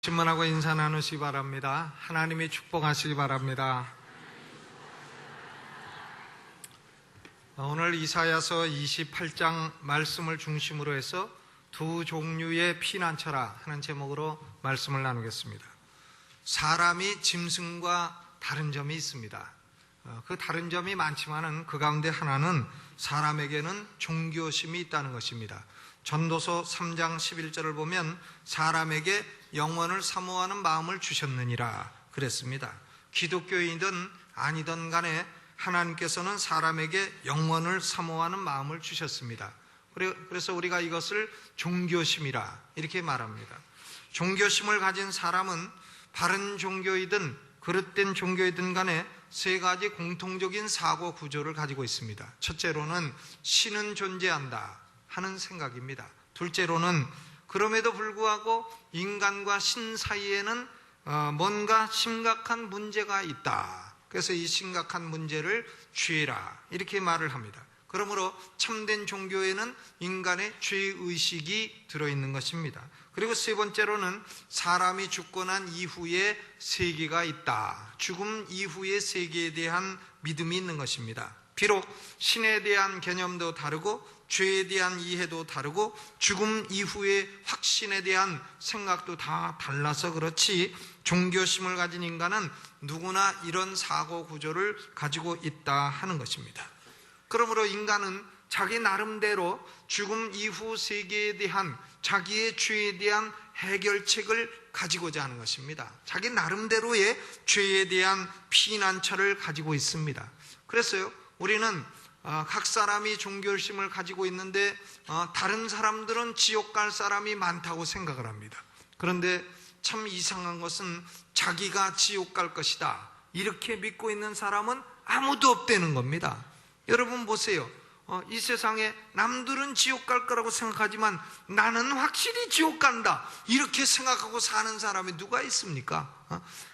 신문하고 인사 나누시기 바랍니다. 하나님이 축복하시기 바랍니다. 오늘 이사야서 28장 말씀을 중심으로 해서 두 종류의 피난처라 하는 제목으로 말씀을 나누겠습니다. 사람이 짐승과 다른 점이 있습니다. 그 다른 점이 많지만은 그 가운데 하나는 사람에게는 종교심이 있다는 것입니다. 전도서 3장 11절을 보면 사람에게 영원을 사모하는 마음을 주셨느니라 그랬습니다. 기독교인이든 아니든 간에 하나님께서는 사람에게 영원을 사모하는 마음을 주셨습니다. 그래서 우리가 이것을 종교심이라 이렇게 말합니다. 종교심을 가진 사람은 바른 종교이든 그릇된 종교이든 간에 세 가지 공통적인 사고 구조를 가지고 있습니다. 첫째로는 신은 존재한다 하는 생각입니다. 둘째로는 그럼에도 불구하고 인간과 신 사이에는 뭔가 심각한 문제가 있다. 그래서 이 심각한 문제를 죄라 이렇게 말을 합니다. 그러므로 참된 종교에는 인간의 죄의식이 들어있는 것입니다. 그리고 세 번째로는 사람이 죽고 난 이후에 세계가 있다. 죽음 이후의 세계에 대한 믿음이 있는 것입니다. 비록 신에 대한 개념도 다르고 죄에 대한 이해도 다르고 죽음 이후의 확신에 대한 생각도 다 달라서 그렇지 종교심을 가진 인간은 누구나 이런 사고 구조를 가지고 있다 하는 것입니다. 그러므로 인간은 자기 나름대로 죽음 이후 세계에 대한 자기의 죄에 대한 해결책을 가지고자 하는 것입니다. 자기 나름대로의 죄에 대한 피난처를 가지고 있습니다. 그래서요 우리는 각 사람이 종교심을 가지고 있는데 다른 사람들은 지옥 갈 사람이 많다고 생각을 합니다. 그런데 참 이상한 것은 자기가 지옥 갈 것이다 이렇게 믿고 있는 사람은 아무도 없다는 겁니다. 여러분 보세요. 이 세상에 남들은 지옥 갈 거라고 생각하지만 나는 확실히 지옥 간다 이렇게 생각하고 사는 사람이 누가 있습니까?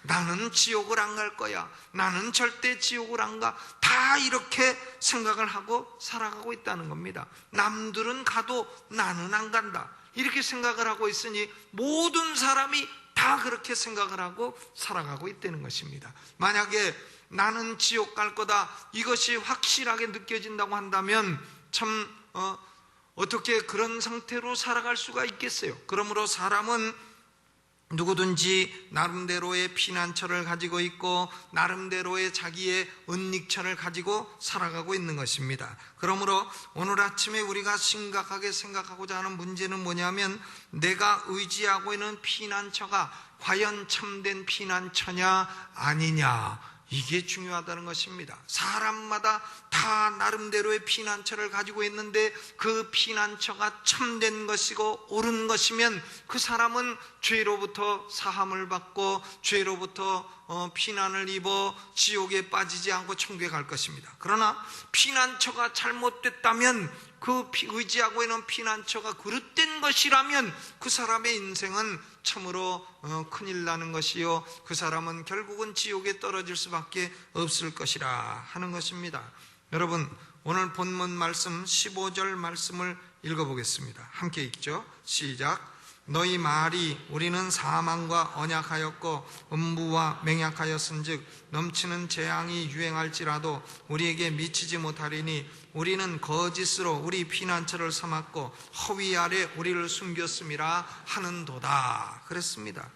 나는 지옥을 안 갈 거야, 나는 절대 지옥을 안 가, 다 이렇게 생각을 하고 살아가고 있다는 겁니다. 남들은 가도 나는 안 간다 이렇게 생각을 하고 있으니 모든 사람이 다 그렇게 생각을 하고 살아가고 있다는 것입니다. 만약에 나는 지옥 갈 거다 이것이 확실하게 느껴진다고 한다면 참 어떻게 그런 상태로 살아갈 수가 있겠어요? 그러므로 사람은 누구든지 나름대로의 피난처를 가지고 있고 나름대로의 자기의 은닉처를 가지고 살아가고 있는 것입니다. 그러므로 오늘 아침에 우리가 심각하게 생각하고자 하는 문제는 뭐냐면 내가 의지하고 있는 피난처가 과연 참된 피난처냐 아니냐 이게 중요하다는 것입니다. 사람마다 다 나름대로의 피난처를 가지고 있는데 그 피난처가 참된 것이고 옳은 것이면 그 사람은 죄로부터 사함을 받고 죄로부터 피난을 입어 지옥에 빠지지 않고 천국에 갈 것입니다. 그러나 피난처가 잘못됐다면 그 의지하고 있는 피난처가 그릇된 것이라면 그 사람의 인생은 참으로 큰일 나는 것이요 그 사람은 결국은 지옥에 떨어질 수밖에 없을 것이라 하는 것입니다. 여러분 오늘 본문 말씀 15절 말씀을 읽어보겠습니다. 함께 읽죠. 시작. 너희 말이 우리는 사망과 언약하였고 음부와 맹약하였은즉 넘치는 재앙이 유행할지라도 우리에게 미치지 못하리니 우리는 거짓으로 우리 피난처를 삼았고 허위 아래 우리를 숨겼음이라 하는도다 그랬습니다.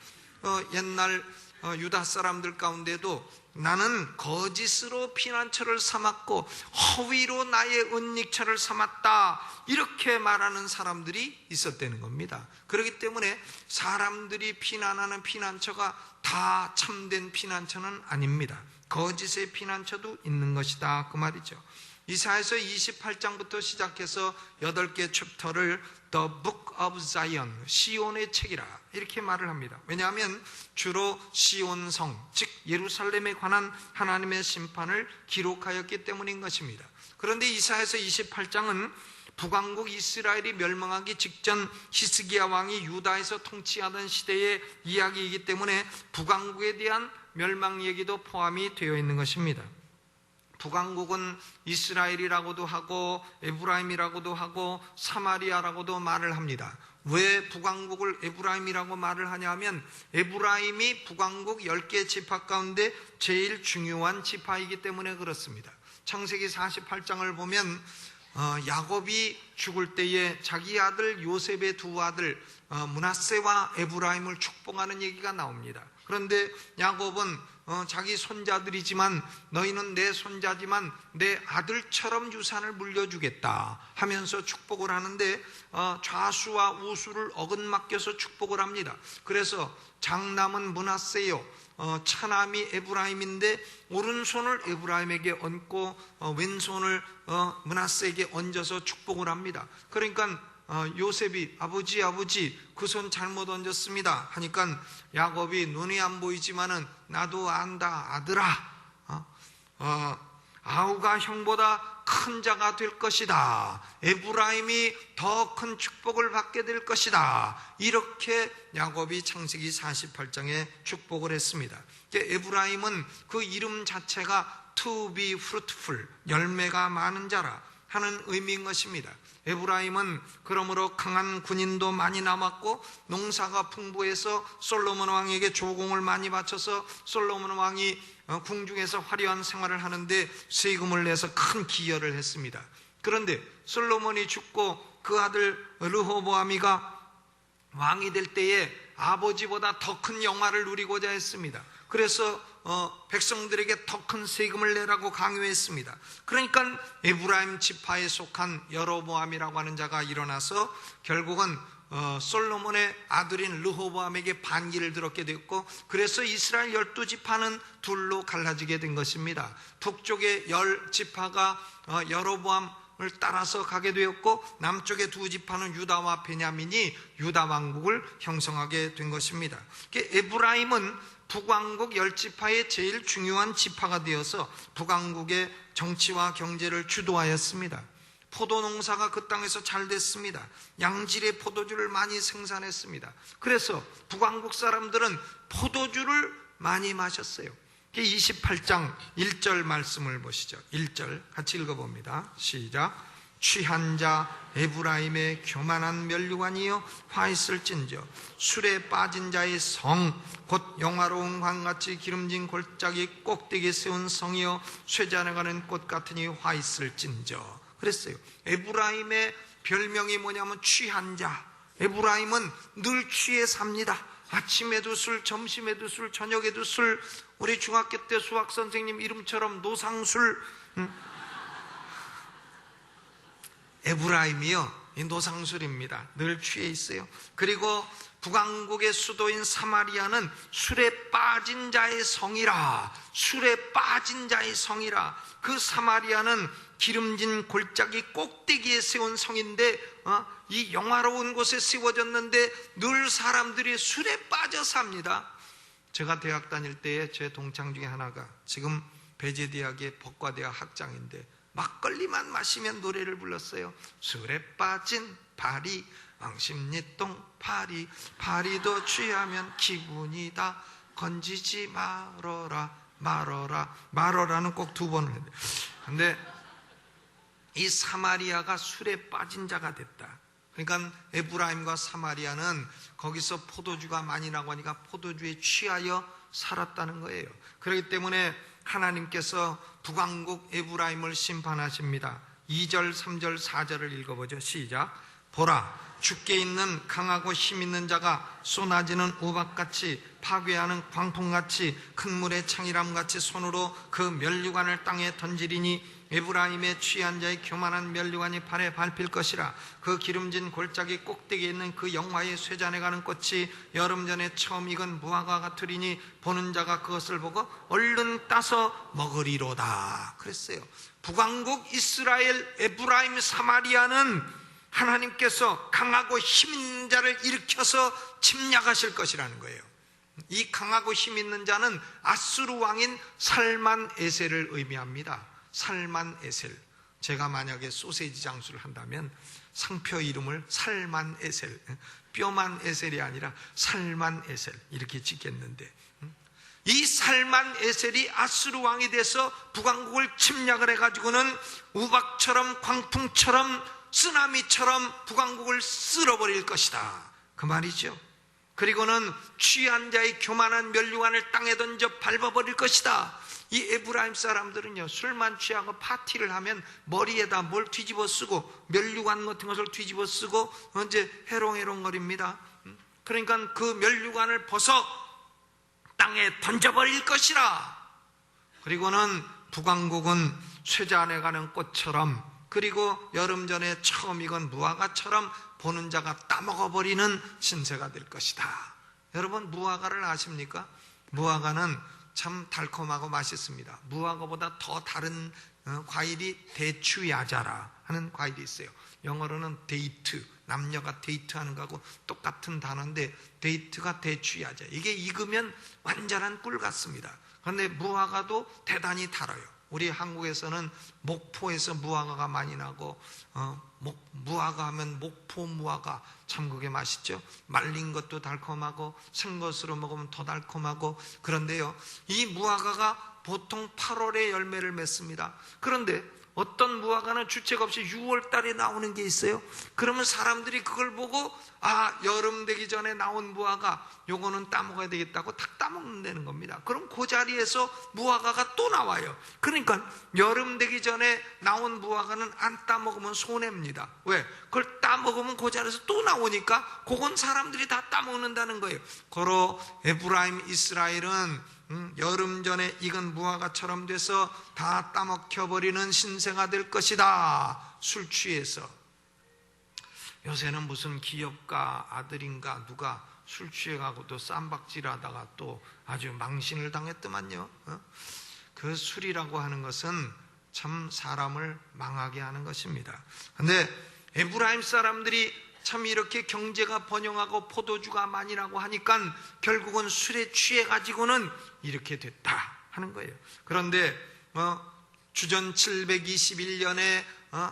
옛날 유다 사람들 가운데도 나는 거짓으로 피난처를 삼았고 허위로 나의 은닉처를 삼았다 이렇게 말하는 사람들이 있었다는 겁니다. 그렇기 때문에 사람들이 피난하는 피난처가 다 참된 피난처는 아닙니다. 거짓의 피난처도 있는 것이다 그 말이죠. 이사야서 28장부터 시작해서 8개 챕터를 The Book of Zion, 시온의 책이라 이렇게 말을 합니다. 왜냐하면 주로 시온성, 즉 예루살렘에 관한 하나님의 심판을 기록하였기 때문인 것입니다. 그런데 이사야서 28장은 북왕국 이스라엘이 멸망하기 직전 히스기야 왕이 유다에서 통치하던 시대의 이야기이기 때문에 북왕국에 대한 멸망 얘기도 포함이 되어 있는 것입니다. 북왕국은 이스라엘이라고도 하고 에브라임이라고도 하고 사마리아라고도 말을 합니다. 왜 북왕국을 에브라임이라고 말을 하냐면 에브라임이 북왕국 10개 지파 가운데 제일 중요한 지파이기 때문에 그렇습니다. 창세기 48장을 보면 야곱이 죽을 때에 자기 아들 요셉의 두 아들 므낫세와 에브라임을 축복하는 얘기가 나옵니다. 그런데 야곱은 자기 손자들이지만 너희는 내 손자지만 내 아들처럼 유산을 물려주겠다 하면서 축복을 하는데 좌수와 우수를 어긋맡겨서 축복을 합니다. 그래서 장남은 므낫세요, 차남이 에브라임인데 오른손을 에브라임에게 얹고 왼손을 므낫세에게 얹어서 축복을 합니다. 그러니까 요셉이 아버지 그 손 잘못 얹었습니다 하니까 야곱이 눈이 안 보이지만은 나도 안다 아들아, 아우가 형보다 큰 자가 될 것이다, 에브라임이 더 큰 축복을 받게 될 것이다, 이렇게 야곱이 창세기 48장에 축복을 했습니다. 에브라임은 그 이름 자체가 to be fruitful, 열매가 많은 자라 하는 의미인 것입니다. 에브라임은 그러므로 강한 군인도 많이 남았고 농사가 풍부해서 솔로몬 왕에게 조공을 많이 바쳐서 솔로몬 왕이 궁중에서 화려한 생활을 하는데 세금을 내서 큰 기여를 했습니다. 그런데 솔로몬이 죽고 그 아들 르호보암이가 왕이 될 때에 아버지보다 더 큰 영화를 누리고자 했습니다. 그래서 백성들에게 더 큰 세금을 내라고 강요했습니다. 그러니까 에브라임 지파에 속한 여로보암이라고 하는 자가 일어나서 결국은 솔로몬의 아들인 르호보암에게 반기를 들었게 됐고, 그래서 이스라엘 12지파는 둘로 갈라지게 된 것입니다. 북쪽의 10지파가 여로보암을 따라서 가게 되었고 남쪽의 두 지파는 유다와 베냐민이 유다 왕국을 형성하게 된 것입니다. 에브라임은 북왕국 10지파의 제일 중요한 지파가 되어서 북왕국의 정치와 경제를 주도하였습니다. 포도 농사가 그 땅에서 잘 됐습니다. 양질의 포도주를 많이 생산했습니다. 그래서 북왕국 사람들은 포도주를 많이 마셨어요. 28장 1절 말씀을 보시죠. 1절 같이 읽어봅니다. 시작. 취한 자 에브라임의 교만한 면류관이여 화 있을진저 술에 빠진 자의 성 곧 영화로운 광같이 기름진 골짜기 꼭대기에 세운 성이여 쇠잔해가는 꽃 같으니 화 있을진저. 그랬어요. 에브라임의 별명이 뭐냐면 취한 자. 에브라임은 늘 취해 삽니다. 아침에도 술, 점심에도 술, 저녁에도 술. 우리 중학교 때 수학 선생님 이름처럼 노상술. 에브라임이요, 이 노상술입니다. 늘 취해 있어요. 그리고 북왕국의 수도인 사마리아는 술에 빠진 자의 성이라. 술에 빠진 자의 성이라. 그 사마리아는 기름진 골짜기 꼭대기에 세운 성인데 이 영화로운 곳에 세워졌는데 늘 사람들이 술에 빠져 삽니다. 제가 대학 다닐 때에 제 동창 중에 하나가 지금 배재대학의 법과대학 학장인데 막걸리만 마시면 노래를 불렀어요. 술에 빠진 파리 왕십리동 파리, 파리도 취하면 기분이다, 건지지 말어라 말어라. 말어라는 꼭 2번을 해야 돼요. 근데 이 사마리아가 술에 빠진 자가 됐다. 그러니까 에브라임과 사마리아는 거기서 포도주가 많이 나고 하니까 포도주에 취하여 살았다는 거예요. 그렇기 때문에 하나님께서 북왕국 에브라임을 심판하십니다. 2절, 3절, 4절을 읽어보죠. 시작. 보라, 주께 있는 강하고 힘있는 자가 쏟아지는 우박같이 파괴하는 광풍같이 큰 물의 창이람같이 손으로 그 면류관을 땅에 던지리니 에브라임의 취한 자의 교만한 면류관이 발에 밟힐 것이라. 그 기름진 골짜기 꼭대기에 있는 그 영화의 쇠잔해가는 꽃이 여름 전에 처음 익은 무화과 같으리니 보는 자가 그것을 보고 얼른 따서 먹으리로다. 그랬어요. 북왕국 이스라엘, 에브라임, 사마리아는 하나님께서 강하고 힘 있는 자를 일으켜서 침략하실 것이라는 거예요. 이 강하고 힘 있는 자는 아수르 왕인 살만 에셀을 의미합니다. 살만 에셀. 제가 만약에 소세지 장수를 한다면 상표 이름을 살만 에셀, 뼈만 에셀이 아니라 살만 에셀 이렇게 짓겠는데, 이 살만 에셀이 아수르 왕이 돼서 북왕국을 침략을 해가지고는 우박처럼 광풍처럼 쓰나미처럼 북왕국을 쓸어버릴 것이다, 그 말이죠. 그리고는 취한 자의 교만한 면류관을 땅에 던져 밟아버릴 것이다. 이 에브라임 사람들은요, 술만 취하고 파티를 하면 머리에다 뭘 뒤집어 쓰고 면류관 같은 것을 뒤집어 쓰고 이제 해롱해롱거립니다. 그러니까 그 면류관을 벗어 땅에 던져버릴 것이라. 그리고는 북왕국은 쇠잔에 가는 꽃처럼, 그리고 여름 전에 처음 익은 무화과처럼 보는 자가 따먹어버리는 신세가 될 것이다. 여러분, 무화과를 아십니까? 무화과는 참 달콤하고 맛있습니다. 무화과보다 더 다른 과일이 대추야자라 하는 과일이 있어요. 영어로는 데이트, 남녀가 데이트하는 거하고 똑같은 단어인데 데이트가 대추야자. 이게 익으면 완전한 꿀 같습니다. 그런데 무화과도 대단히 달아요. 우리 한국에서는 목포에서 무화과가 많이 나고 무화과 하면 목포 무화과 참 그게 맛있죠. 말린 것도 달콤하고 생것으로 먹으면 더 달콤하고. 그런데요, 이 무화과가 보통 8월에 열매를 맺습니다. 그런데 어떤 무화과는 주책 없이 6월 달에 나오는 게 있어요. 그러면 사람들이 그걸 보고 여름 되기 전에 나온 무화과, 요거는 따먹어야 되겠다고 다 따먹는다는 겁니다. 그럼 그 자리에서 무화과가 또 나와요. 그러니까 여름 되기 전에 나온 무화과는 안 따먹으면 손해입니다. 왜? 그걸 따먹으면 그 자리에서 또 나오니까 그건 사람들이 다 따먹는다는 거예요. 고로 에브라임 이스라엘은 여름 전에 익은 무화과처럼 돼서 다 따먹혀버리는 신세가 될 것이다. 술 취해서. 요새는 무슨 기업가 아들인가 누가 술 취해가고 또 쌈박질하다가 또 아주 망신을 당했더만요. 그 술이라고 하는 것은 참 사람을 망하게 하는 것입니다. 그런데 에브라임 사람들이 참 이렇게 경제가 번영하고 포도주가 많이 나고 하니까 결국은 술에 취해가지고는 이렇게 됐다 하는 거예요. 그런데 주전 721년에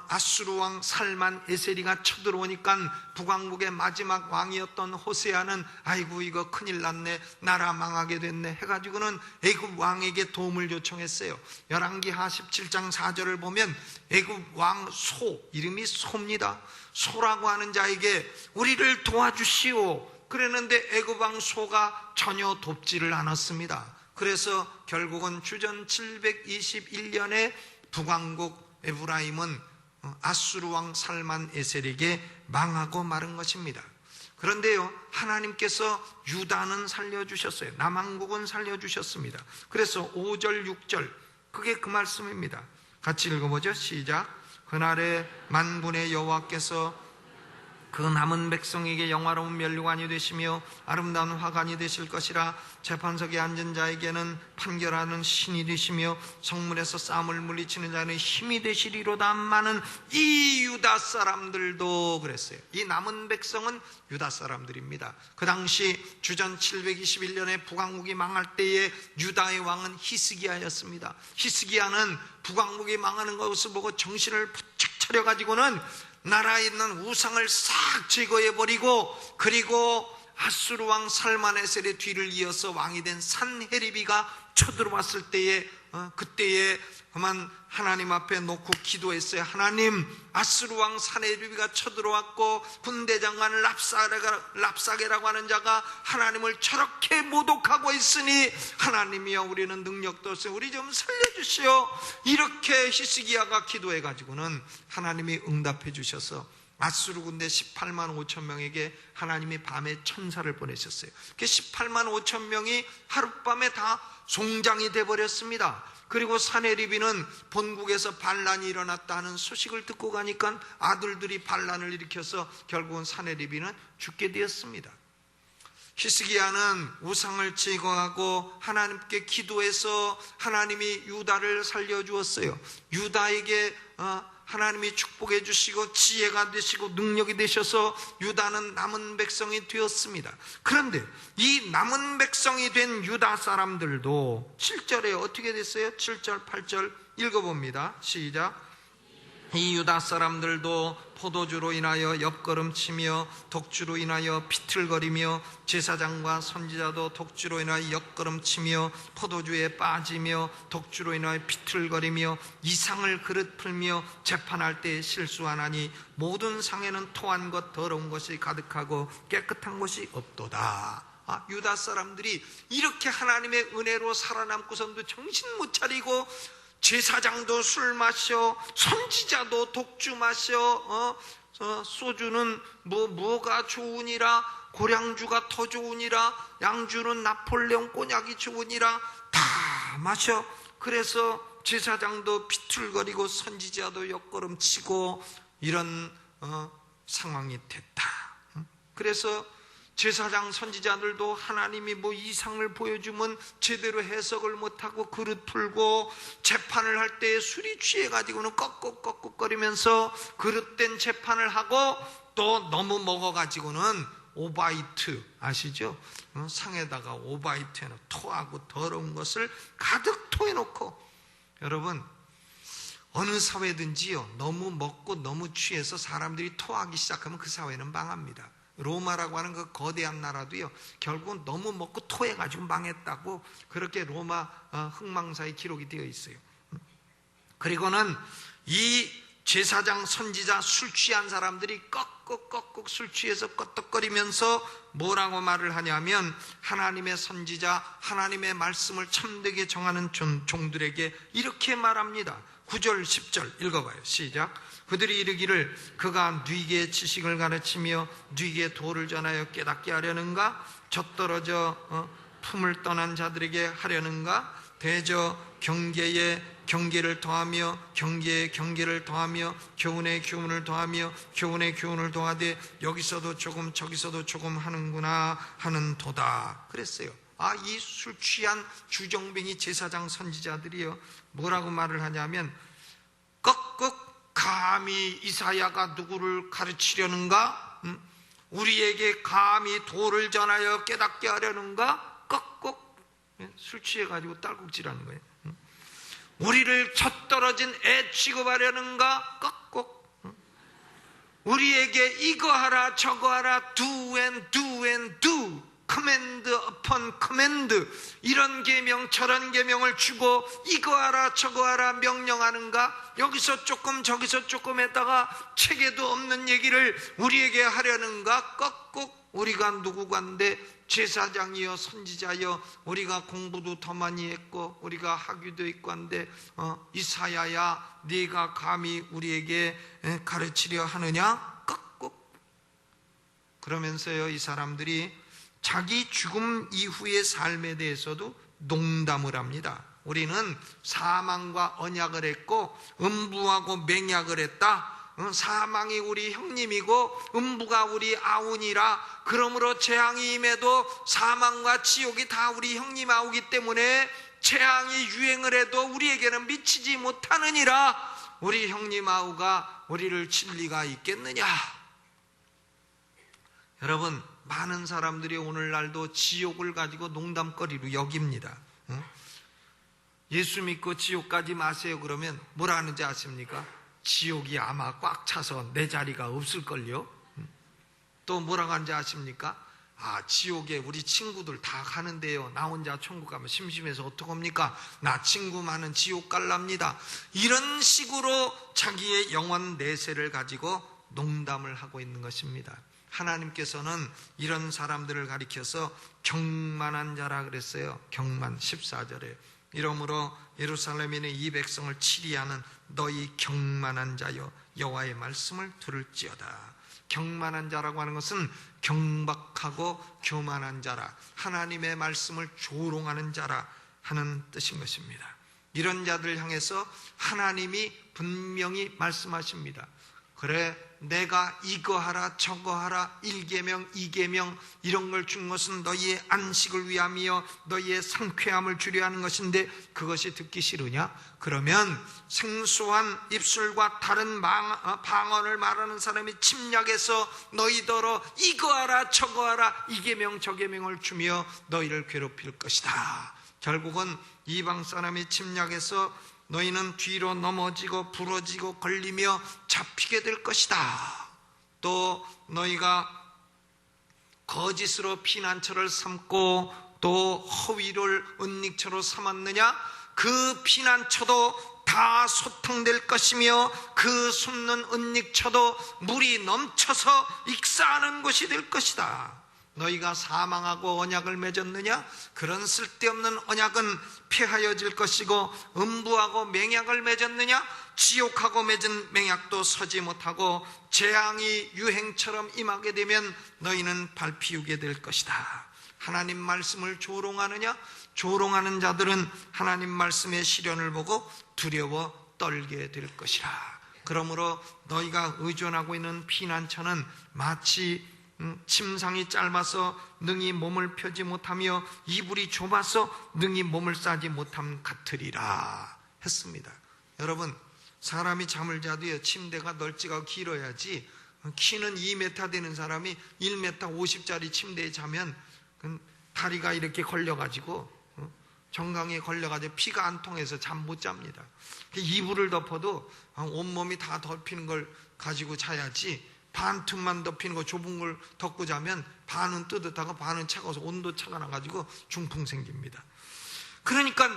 아수르 왕 살만 에세리가 쳐들어오니까 북왕국의 마지막 왕이었던 호세아는 아이고 이거 큰일 났네, 나라 망하게 됐네 해가지고는 애굽 왕에게 도움을 요청했어요. 열왕기하 17장 4절을 보면 애굽 왕 소, 이름이 소입니다. 소라고 하는 자에게 우리를 도와주시오 그랬는데 애굽 왕 소가 전혀 돕지를 않았습니다. 그래서 결국은 주전 721년에 북왕국 에브라임은 아수르 왕 살만 에셀에게 망하고 마른 것입니다. 그런데요, 하나님께서 유다는 살려주셨어요. 남왕국은 살려주셨습니다. 그래서 5절 6절 그게 그 말씀입니다. 같이 읽어보죠. 시작. 그날에 만군의 여호와께서 그 남은 백성에게 영화로운 면류관이 되시며 아름다운 화관이 되실 것이라. 재판석에 앉은 자에게는 판결하는 신이 되시며 성문에서 싸움을 물리치는 자는 힘이 되시리로다. 많은 이 유다 사람들도 그랬어요. 이 남은 백성은 유다 사람들입니다. 그 당시 주전 721년에 북왕국이 망할 때에 유다의 왕은 히스기야였습니다. 히스기야는 북왕국이 망하는 것을 보고 정신을 부쩍 차려가지고는 나라에 있는 우상을 싹 제거해버리고, 그리고 아수르 왕 살만에셀의 뒤를 이어서 왕이 된 산헤리비가 쳐들어왔을 때에 그때에 그만 하나님 앞에 놓고 기도했어요. 하나님, 아수르 왕 산헤리비가 쳐들어왔고 군대장관 랍사게라고 하는 자가 하나님을 저렇게 모독하고 있으니 하나님이여 우리는 능력도 없어요. 우리 좀 살려주시오. 이렇게 히스기야가 기도해가지고는 하나님이 응답해 주셔서 아수르 군대 18만 5천 명에게 하나님이 밤에 천사를 보내셨어요. 그 18만 5천 명이 하룻밤에 다 송장이 돼버렸습니다. 그리고 산헤리비는 본국에서 반란이 일어났다는 소식을 듣고 가니까 아들들이 반란을 일으켜서 결국은 산헤리비는 죽게 되었습니다. 히스기야는 우상을 제거하고 하나님께 기도해서 하나님이 유다를 살려주었어요. 유다에게 하나님이 축복해 주시고 지혜가 되시고 능력이 되셔서 유다는 남은 백성이 되었습니다. 그런데 이 남은 백성이 된 유다 사람들도 7절에 어떻게 됐어요? 7절 8절 읽어봅니다. 시작. 이 유다 사람들도 포도주로 인하여 옆걸음치며 독주로 인하여 비틀거리며 제사장과 선지자도 독주로 인하여 옆걸음치며 포도주에 빠지며 독주로 인하여 비틀거리며 이상을 그릇 풀며 재판할 때 실수하나니 모든 상에는 토한 것 더러운 것이 가득하고 깨끗한 것이 없도다. 유다 사람들이 이렇게 하나님의 은혜로 살아남고선도 정신 못 차리고 제사장도 술 마셔, 선지자도 독주 마셔, 소주는 뭐가 좋으니라, 고량주가 더 좋으니라, 양주는 나폴레옹 꼬냑이 좋으니라, 다 마셔. 그래서 제사장도 비틀거리고 선지자도 옆걸음치고 이런 상황이 됐다. 그래서 제사장 선지자들도 하나님이 이상을 보여주면 제대로 해석을 못하고 그릇 풀고, 재판을 할 때 술이 취해가지고는 꺽꺽꺽꺽거리면서 그릇된 재판을 하고, 또 너무 먹어가지고는 오바이트 아시죠? 상에다가 오바이트에 토하고 더러운 것을 가득 토해놓고, 여러분 어느 사회든지요, 너무 먹고 너무 취해서 사람들이 토하기 시작하면 그 사회는 망합니다. 로마라고 하는 그 거대한 나라도요, 결국은 너무 먹고 토해가지고 망했다고 그렇게 로마 흥망사에 기록이 되어 있어요. 그리고는 이 제사장 선지자 술 취한 사람들이 꺽꺽꺽꺽 술 취해서 껐덕거리면서 뭐라고 말을 하냐면, 하나님의 선지자, 하나님의 말씀을 참되게 정하는 종들에게 이렇게 말합니다. 9절 10절 읽어봐요. 시작. 그들이 이르기를 그가 뉘게 지식을 가르치며 뉘게 도를 전하여 깨닫게 하려는가? 젖떨어져 품을 떠난 자들에게 하려는가? 대저 경계에 경계를 더하며 경계에 경계를 더하며 교훈에 교훈을 더하며 교훈에 교훈을 더하되 여기서도 조금 저기서도 조금 하는구나 하는 도다. 그랬어요. 이 술 취한 주정뱅이 제사장 선지자들이요, 뭐라고 말을 하냐면, 꺽꺽 감히 이사야가 누구를 가르치려는가? 우리에게 감히 도를 전하여 깨닫게 하려는가? 꺽꺽. 술 취해가지고 딸꾹질하는 거예요. 우리를 젖떨어진 애 취급하려는가? 꺽꺽. 우리에게 이거 하라 저거 하라, do and do and do, command upon command, 이런 계명 저런 계명을 주고 이거 하라 저거 하라 명령하는가? 여기서 조금 저기서 조금 했다가 책에도 없는 얘기를 우리에게 하려는가? 꺽꺽. 우리가 누구간데 제사장이여 선지자여, 우리가 공부도 더 많이 했고 우리가 학위도 있고 한데 이사야야 네가 감히 우리에게 가르치려 하느냐? 꺽꺽. 그러면서요, 이 사람들이 자기 죽음 이후의 삶에 대해서도 농담을 합니다. 우리는 사망과 언약을 했고 음부하고 맹약을 했다. 사망이 우리 형님이고 음부가 우리 아우니라. 그러므로 재앙이 임해도 사망과 지옥이 다 우리 형님 아우기 때문에 재앙이 유행을 해도 우리에게는 미치지 못하느니라. 우리 형님 아우가 우리를 칠 리가 있겠느냐? 여러분, 많은 사람들이 오늘날도 지옥을 가지고 농담거리로 여깁니다. 예수 믿고 지옥 가지 마세요 그러면 뭐라 하는지 아십니까? 지옥이 아마 꽉 차서 내 자리가 없을걸요. 또 뭐라고 하는지 아십니까? 지옥에 우리 친구들 다 가는데요, 나 혼자 천국 가면 심심해서 어떡합니까? 나 친구 많은 지옥 갈랍니다. 이런 식으로 자기의 영원 내세를 가지고 농담을 하고 있는 것입니다. 하나님께서는 이런 사람들을 가리켜서 경만한 자라 그랬어요. 경만 14절에 이러므로 예루살렘인의 이 백성을 치리하는 너희 경만한 자여 여호와의 말씀을 들을지어다. 경만한 자라고 하는 것은 경박하고 교만한 자라, 하나님의 말씀을 조롱하는 자라 하는 뜻인 것입니다. 이런 자들 향해서 하나님이 분명히 말씀하십니다. 그래, 내가 이거 하라 저거 하라 1계명 2계명 이런 걸 준 것은 너희의 안식을 위함이요 너희의 상쾌함을 주려 하는 것인데 그것이 듣기 싫으냐? 그러면 생소한 입술과 다른 방언을 말하는 사람이 침략해서 너희더러 이거 하라 저거 하라 2계명 저계명을 주며 너희를 괴롭힐 것이다. 결국은 이방 사람이 침략해서 너희는 뒤로 넘어지고 부러지고 걸리며 잡히게 될 것이다. 또 너희가 거짓으로 피난처를 삼고 또 허위를 은닉처로 삼았느냐? 그 피난처도 다 소탕될 것이며 그 숨는 은닉처도 물이 넘쳐서 익사하는 곳이 될 것이다. 너희가 사망하고 언약을 맺었느냐? 그런 쓸데없는 언약은 폐하여질 것이고 음부하고 맹약을 맺었느냐? 지옥하고 맺은 맹약도 서지 못하고 재앙이 유행처럼 임하게 되면 너희는 밟히우게 될 것이다. 하나님 말씀을 조롱하느냐? 조롱하는 자들은 하나님 말씀의 시련을 보고 두려워 떨게 될 것이라. 그러므로 너희가 의존하고 있는 피난처는 마치 침상이 짧아서 능히 몸을 펴지 못하며 이불이 좁아서 능히 몸을 싸지 못함 같으리라 했습니다. 여러분, 사람이 잠을 자도요, 침대가 넓지가 길어야지. 키는 2m 되는 사람이 1m 50짜리 침대에 자면 다리가 이렇게 걸려가지고 정강이에 걸려가지고 피가 안 통해서 잠 못 잡니다. 이불을 덮어도 온몸이 다 덮이는 걸 가지고 자야지, 반 틈만 덮이는 거 좁은 걸 덮고 자면 반은 뜨뜻하고 반은 차가워서 온도 차가 나가지고 중풍 생깁니다. 그러니까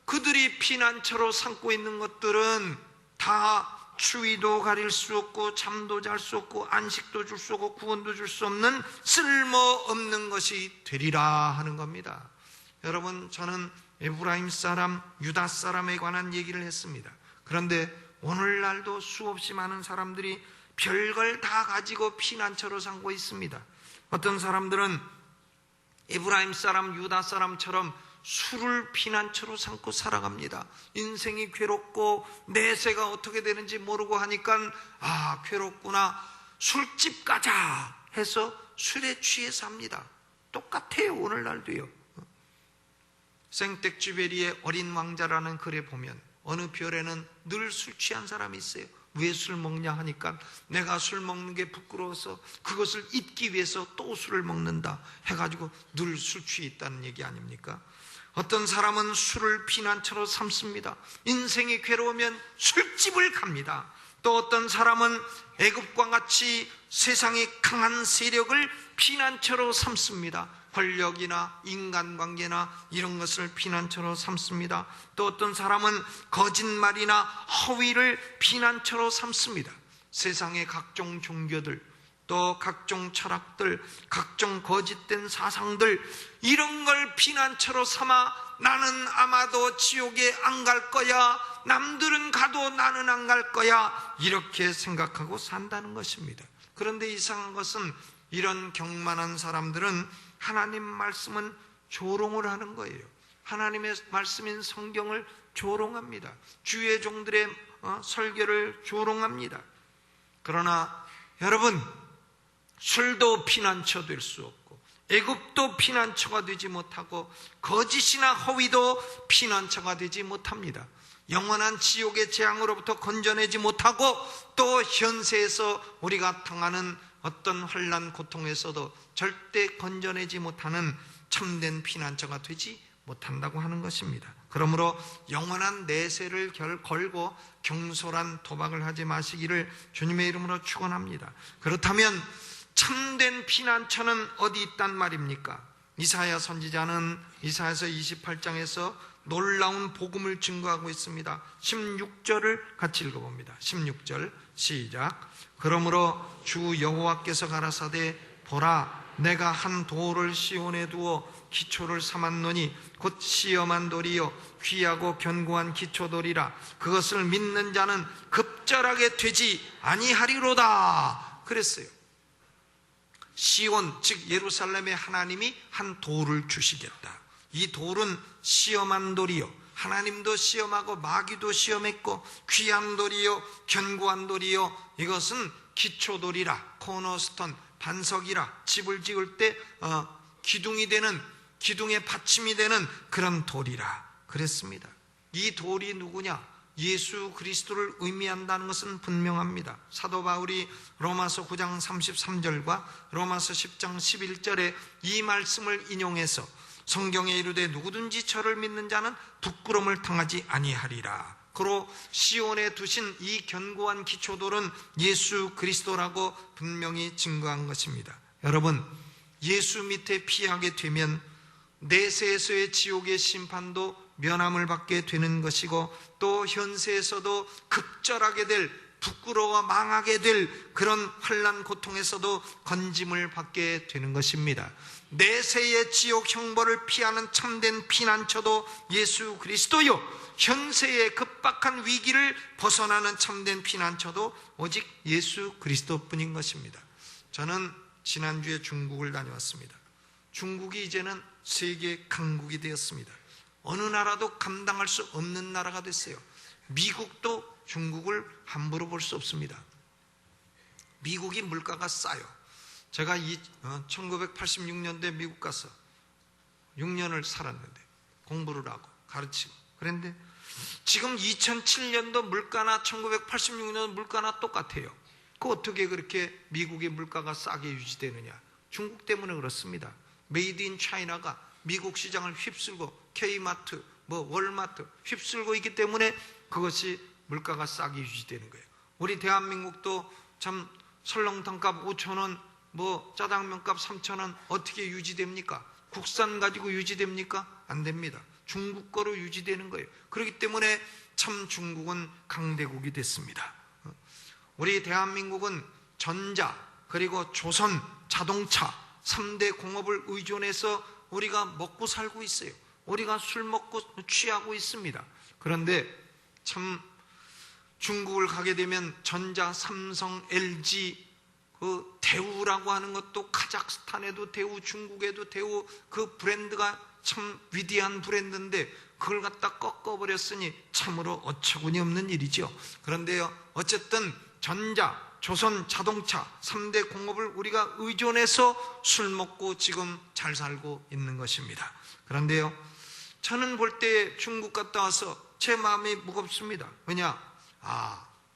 그들이 피난처로 삼고 있는 것들은 다 추위도 가릴 수 없고 잠도 잘 수 없고 안식도 줄 수 없고 구원도 줄 수 없는 쓸모없는 것이 되리라 하는 겁니다. 여러분, 저는 에브라임 사람, 유다 사람에 관한 얘기를 했습니다. 그런데 오늘날도 수없이 많은 사람들이 별걸 다 가지고 피난처로 삼고 있습니다. 어떤 사람들은 에브라임 사람, 유다 사람처럼 술을 피난처로 삼고 살아갑니다. 인생이 괴롭고 내세가 어떻게 되는지 모르고 하니까 괴롭구나, 술집 가자 해서 술에 취해 삽니다. 똑같아요, 오늘날도요. 생텍쥐베리의 어린 왕자라는 글에 보면 어느 별에는 늘 술 취한 사람이 있어요. 왜 술 먹냐 하니까 내가 술 먹는 게 부끄러워서 그것을 잊기 위해서 또 술을 먹는다 해가지고 늘 술 취해 있다는 얘기 아닙니까? 어떤 사람은 술을 피난처로 삼습니다. 인생이 괴로우면 술집을 갑니다. 또 어떤 사람은 애굽과 같이 세상의 강한 세력을 피난처로 삼습니다. 권력이나 인간관계나 이런 것을 피난처로 삼습니다. 또 어떤 사람은 거짓말이나 허위를 피난처로 삼습니다. 세상의 각종 종교들, 또 각종 철학들, 각종 거짓된 사상들, 이런 걸 피난처로 삼아 나는 아마도 지옥에 안 갈 거야, 남들은 가도 나는 안 갈 거야, 이렇게 생각하고 산다는 것입니다. 그런데 이상한 것은 이런 경만한 사람들은 하나님 말씀은 조롱을 하는 거예요. 하나님의 말씀인 성경을 조롱합니다. 주의 종들의 설교를 조롱합니다. 그러나 여러분, 술도 피난처 될 수 없고 애굽도 피난처가 되지 못하고 거짓이나 허위도 피난처가 되지 못합니다. 영원한 지옥의 재앙으로부터 건져내지 못하고 또 현세에서 우리가 당하는 어떤 환난 고통에서도 절대 건져내지 못하는 참된 피난처가 되지 못한다고 하는 것입니다. 그러므로 영원한 내세를 걸고 경솔한 도박을 하지 마시기를 주님의 이름으로 축원합니다. 그렇다면 참된 피난처는 어디 있단 말입니까? 이사야 선지자는 이사야서 28장에서 놀라운 복음을 증거하고 있습니다. 16절을 같이 읽어봅니다. 16절 시작. 그러므로 주 여호와께서 가라사대 보라, 내가 한 돌을 시온에 두어 기초를 삼았노니 곧 시험한 돌이요 귀하고 견고한 기초돌이라. 그것을 믿는 자는 급절하게 되지 아니하리로다 그랬어요. 시온, 즉 예루살렘에 하나님이 한 돌을 주시겠다. 이 돌은 시험한 돌이요, 하나님도 시험하고 마귀도 시험했고 귀한 돌이요 견고한 돌이요, 이것은 기초돌이라, 코너스톤, 반석이라, 집을 지을 때 기둥이 되는, 기둥의 받침이 되는 그런 돌이라 그랬습니다. 이 돌이 누구냐? 예수 그리스도를 의미한다는 것은 분명합니다. 사도 바울이 로마서 9장 33절과 로마서 10장 11절에 이 말씀을 인용해서 성경에 이르되 누구든지 저를 믿는 자는 부끄러움을 당하지 아니하리라. 그로 시온에 두신 이 견고한 기초돌은 예수 그리스도라고 분명히 증거한 것입니다. 여러분, 예수 밑에 피하게 되면 내세에서의 지옥의 심판도 면함을 받게 되는 것이고, 또 현세에서도 급절하게 될, 부끄러워 망하게 될 그런 환난 고통에서도 건짐을 받게 되는 것입니다. 내세의 지옥 형벌을 피하는 참된 피난처도 예수 그리스도요, 현세의 급박한 위기를 벗어나는 참된 피난처도 오직 예수 그리스도뿐인 것입니다. 저는 지난주에 중국을 다녀왔습니다. 중국이 이제는 세계 강국이 되었습니다. 어느 나라도 감당할 수 없는 나라가 됐어요. 미국도 중국을 함부로 볼 수 없습니다. 미국이 물가가 싸요. 제가 1986년도에 미국 가서 6년을 살았는데, 공부를 하고 가르치고 그런데 지금 2007년도 물가나 1986년 물가나 똑같아요. 그 어떻게 그렇게 미국의 물가가 싸게 유지되느냐? 중국 때문에 그렇습니다. 메이드 인 차이나가 미국 시장을 휩쓸고 K마트, 월마트 휩쓸고 있기 때문에 그것이 물가가 싸게 유지되는 거예요. 우리 대한민국도 참 설렁탕값 5,000원, 짜장면값 3,000원 어떻게 유지됩니까? 국산 가지고 유지됩니까? 안 됩니다. 중국 거로 유지되는 거예요. 그렇기 때문에 참 중국은 강대국이 됐습니다. 우리 대한민국은 전자, 그리고 조선, 자동차 3대 공업을 의존해서 우리가 먹고 살고 있어요. 우리가 술 먹고 취하고 있습니다. 그런데 참 중국을 가게 되면 전자, 삼성, LG, 대우라고 하는 것도 카자흐스탄에도 대우, 중국에도 대우, 그 브랜드가 참 위대한 브랜드인데 그걸 갖다 꺾어버렸으니 참으로 어처구니 없는 일이죠. 그런데요, 어쨌든 전자, 조선, 자동차 3대 공업을 우리가 의존해서 술 먹고 지금 잘 살고 있는 것입니다. 그런데요, 저는 볼 때 중국 갔다 와서 제 마음이 무겁습니다. 왜냐?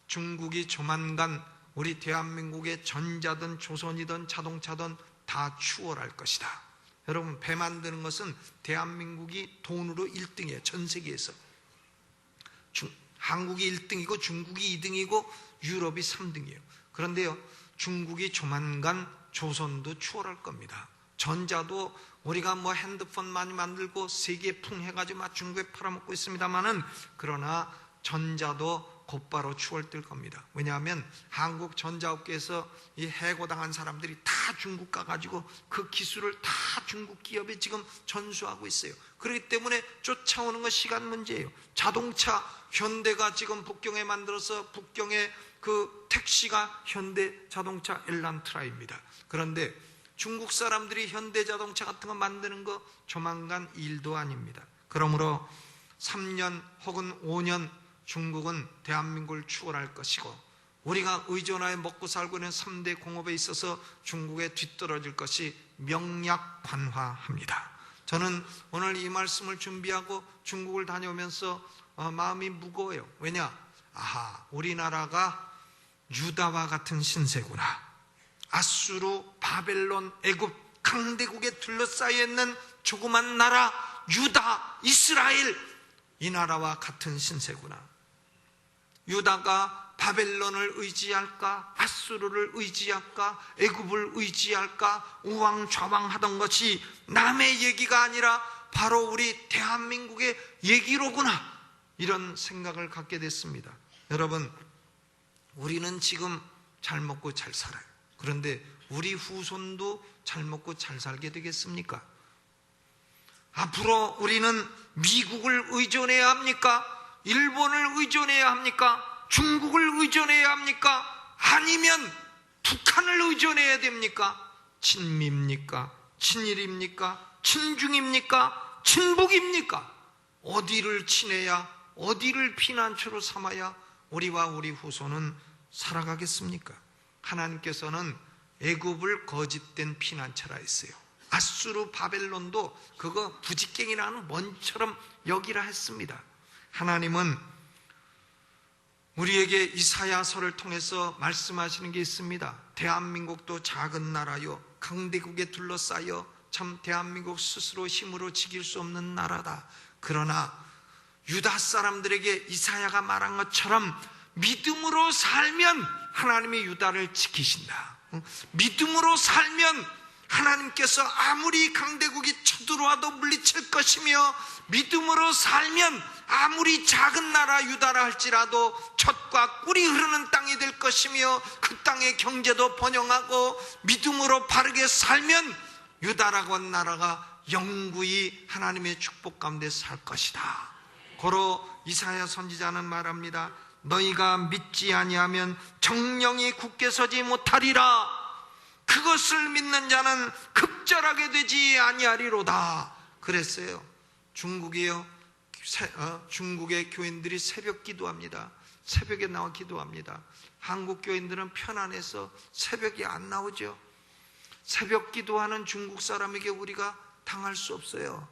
중국이 조만간 우리 대한민국의 전자든 조선이든 자동차든 다 추월할 것이다. 여러분, 배 만드는 것은 대한민국이 돈으로 1등이에요. 전 세계에서. 한국이 1등이고 중국이 2등이고 유럽이 3등이에요. 그런데요, 중국이 조만간 조선도 추월할 겁니다. 전자도 우리가 핸드폰 많이 만들고 세계 풍해가지고 중국에 팔아먹고 있습니다만은, 그러나 전자도 곧바로 추월될 겁니다. 왜냐하면 한국 전자업계에서 이 해고당한 사람들이 다 중국 가가지고 그 기술을 다 중국 기업에 지금 전수하고 있어요. 그렇기 때문에 쫓아오는 건 시간 문제예요. 자동차, 현대가 지금 북경에 만들어서 북경의 그 택시가 현대 자동차 엘란트라입니다. 그런데 중국 사람들이 현대 자동차 같은 거 만드는 거 조만간 일도 아닙니다. 그러므로 3년 혹은 5년 중국은 대한민국을 추월할 것이고, 우리가 의존하여 먹고 살고 있는 3대 공업에 있어서 중국에 뒤떨어질 것이 명약관화합니다. 저는 오늘 이 말씀을 준비하고 중국을 다녀오면서 마음이 무거워요. 왜냐? 우리나라가 유다와 같은 신세구나. 아수르, 바벨론, 애굽 강대국에 둘러싸여 있는 조그만 나라 유다, 이스라엘, 이 나라와 같은 신세구나. 유다가 바벨론을 의지할까, 아수르를 의지할까, 애굽을 의지할까 우왕좌왕하던 것이 남의 얘기가 아니라 바로 우리 대한민국의 얘기로구나, 이런 생각을 갖게 됐습니다. 여러분, 우리는 지금 잘 먹고 잘 살아요. 그런데 우리 후손도 잘 먹고 잘 살게 되겠습니까? 앞으로 우리는 미국을 의존해야 합니까? 일본을 의존해야 합니까? 중국을 의존해야 합니까? 아니면 북한을 의존해야 됩니까? 친미입니까? 친일입니까? 친중입니까? 친북입니까? 어디를 친해야, 어디를 피난처로 삼아야 우리와 우리 후손은 살아가겠습니까? 하나님께서는 애굽을 거짓된 피난처라 했어요. 아수르, 바벨론도 그거 부지깽이라는 먼처럼 여기라 했습니다. 하나님은 우리에게 이사야서를 통해서 말씀하시는 게 있습니다. 대한민국도 작은 나라요, 강대국에 둘러싸여 참 대한민국 스스로 힘으로 지킬 수 없는 나라다. 그러나 유다 사람들에게 이사야가 말한 것처럼 믿음으로 살면 하나님이 유다를 지키신다. 믿음으로 살면 하나님께서 아무리 강대국이 쳐들어와도 물리칠 것이며, 믿음으로 살면 아무리 작은 나라 유다라 할지라도 젖과 꿀이 흐르는 땅이 될 것이며 그 땅의 경제도 번영하고, 믿음으로 바르게 살면 유다라고 한 나라가 영구히 하나님의 축복 가운데 살 것이다. 고로 이사야 선지자는 말합니다. 너희가 믿지 아니하면 정령이 굳게 서지 못하리라. 그것을 믿는 자는 급절하게 되지 아니하리로다 그랬어요. 중국이요, 중국의 교인들이 새벽 기도합니다. 새벽에 나와 기도합니다. 한국 교인들은 편안해서 새벽에 안 나오죠. 새벽 기도하는 중국 사람에게 우리가 당할 수 없어요.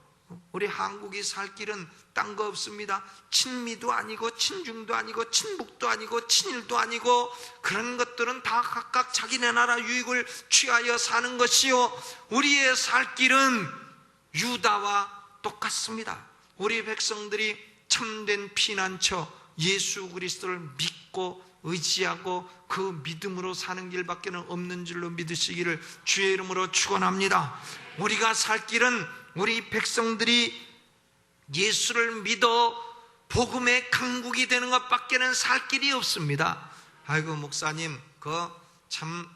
우리 한국이 살 길은 딴 거 없습니다. 친미도 아니고 친중도 아니고 친북도 아니고 친일도 아니고, 그런 것들은 다 각각 자기네 나라 유익을 취하여 사는 것이요, 우리의 살 길은 유다와 똑같습니다. 우리 백성들이 참된 피난처 예수 그리스도를 믿고 의지하고 그 믿음으로 사는 길밖에 없는 줄로 믿으시기를 주의 이름으로 축원합니다. 우리가 살 길은 우리 백성들이 예수를 믿어 복음의 강국이 되는 것밖에는 살 길이 없습니다. 아이고 목사님, 참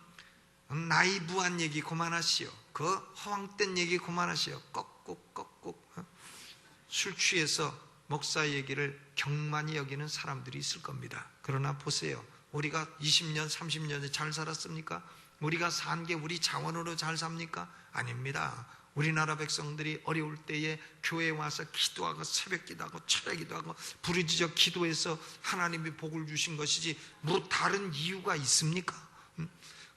나이브한 얘기 그만하시오. 허황된 얘기 그만하시오. 꺽꾹 술 취해서 목사 얘기를 경만히 여기는 사람들이 있을 겁니다. 그러나 보세요, 우리가 20년 30년에 잘 살았습니까? 우리가 산 게 우리 자원으로 잘 삽니까? 아닙니다. 우리나라 백성들이 어려울 때에 교회에 와서 기도하고 새벽 기도하고 철야 기도하고 부르짖어 기도해서 하나님이 복을 주신 것이지 뭐 다른 이유가 있습니까?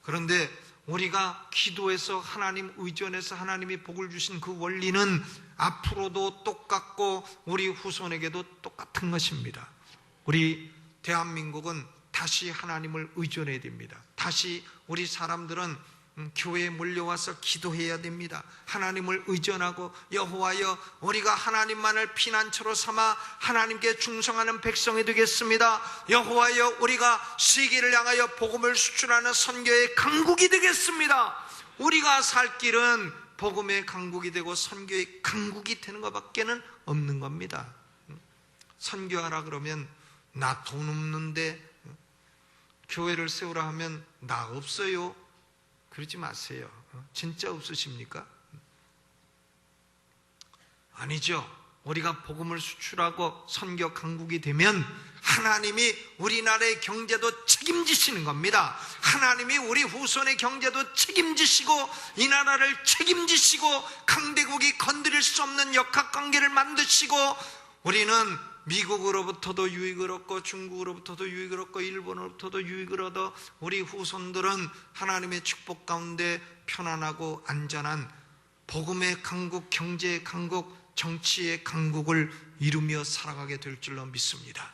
그런데 우리가 기도해서 하나님 의존해서 하나님이 복을 주신 그 원리는 앞으로도 똑같고 우리 후손에게도 똑같은 것입니다. 우리 대한민국은 다시 하나님을 의존해야 됩니다. 다시 우리 사람들은 교회에 몰려와서 기도해야 됩니다. 하나님을 의존하고, 여호와여 우리가 하나님만을 피난처로 삼아 하나님께 충성하는 백성이 되겠습니다. 여호와여 우리가 세계를 향하여 복음을 수출하는 선교의 강국이 되겠습니다. 우리가 살 길은 복음의 강국이 되고 선교의 강국이 되는 것밖에는 없는 겁니다. 선교하라 그러면 나 돈 없는데, 교회를 세우라 하면 나 없어요. 그러지 마세요. 진짜 없으십니까? 아니죠. 우리가 복음을 수출하고 선교 강국이 되면 하나님이 우리나라의 경제도 책임지시는 겁니다. 하나님이 우리 후손의 경제도 책임지시고 이 나라를 책임지시고 강대국이 건드릴 수 없는 역학관계를 만드시고, 우리는 미국으로부터도 유익을 얻고 중국으로부터도 유익을 얻고 일본으로부터도 유익을 얻어 우리 후손들은 하나님의 축복 가운데 편안하고 안전한 복음의 강국, 경제의 강국, 정치의 강국을 이루며 살아가게 될 줄로 믿습니다.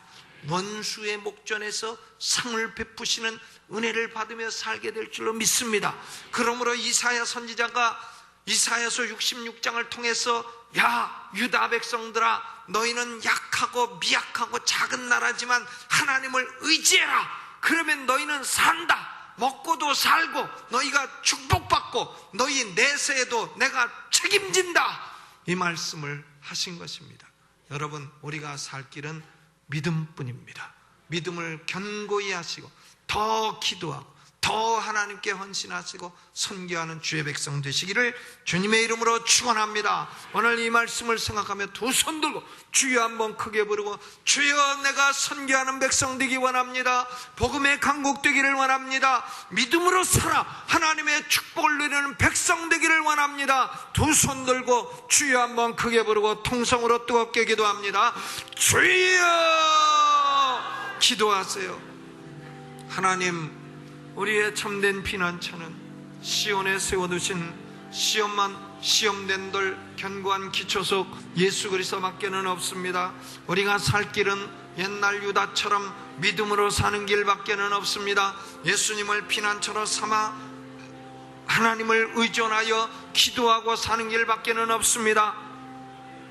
원수의 목전에서 상을 베푸시는 은혜를 받으며 살게 될 줄로 믿습니다. 그러므로 이사야 선지자가 이사야서 66장을 통해서, 야 유다 백성들아, 너희는 약하고 미약하고 작은 나라지만 하나님을 의지해라. 그러면 너희는 산다. 먹고도 살고 너희가 축복받고 너희 내세에도 내가 책임진다. 이 말씀을 하신 것입니다. 여러분, 우리가 살 길은 믿음뿐입니다. 믿음을 견고히 하시고 더 기도하고 더 하나님께 헌신하시고 선교하는 주의 백성 되시기를 주님의 이름으로 축원합니다. 오늘 이 말씀을 생각하며 두 손 들고 주여 한번 크게 부르고, 주여 내가 선교하는 백성 되기 원합니다. 복음의 강국 되기를 원합니다. 믿음으로 살아 하나님의 축복을 누리는 백성 되기를 원합니다. 두 손 들고 주여 한번 크게 부르고 통성으로 뜨겁게 기도합니다. 주여! 기도하세요. 하나님, 우리의 참된 피난처는 시온에 세워두신 시험된 돌 견고한 기초석 예수 그리스도밖에는 없습니다. 우리가 살 길은 옛날 유다처럼 믿음으로 사는 길밖에는 없습니다. 예수님을 피난처로 삼아 하나님을 의존하여 기도하고 사는 길밖에는 없습니다.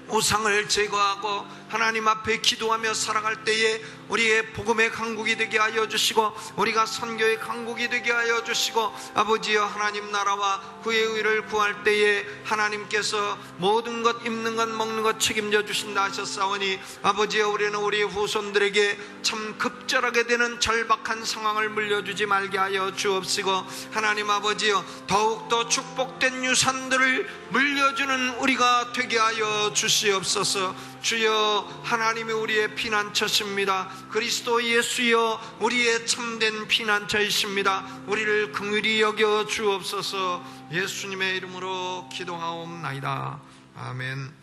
우상을 제거하고 하나님 앞에 기도하며 살아갈 때에 우리의 복음의 강국이 되게 하여 주시고 우리가 선교의 강국이 되게 하여 주시고 아버지여 하나님 나라와 그의 의를 구할 때에 하나님께서 모든 것 입는 것 먹는 것 책임져 주신다 하셨사오니 아버지여 우리는 우리 후손들에게 참 급절하게 되는 절박한 상황을 물려주지 말게 하여 주옵시고 하나님 아버지여 더욱더 축복된 유산들을 물려주는 우리가 되게 하여 주시옵소서. 주여 하나님이 우리의 피난처십니다. 그리스도 예수여 우리의 참된 피난처이십니다. 우리를 긍휼히 여겨 주옵소서. 예수님의 이름으로 기도하옵나이다. 아멘.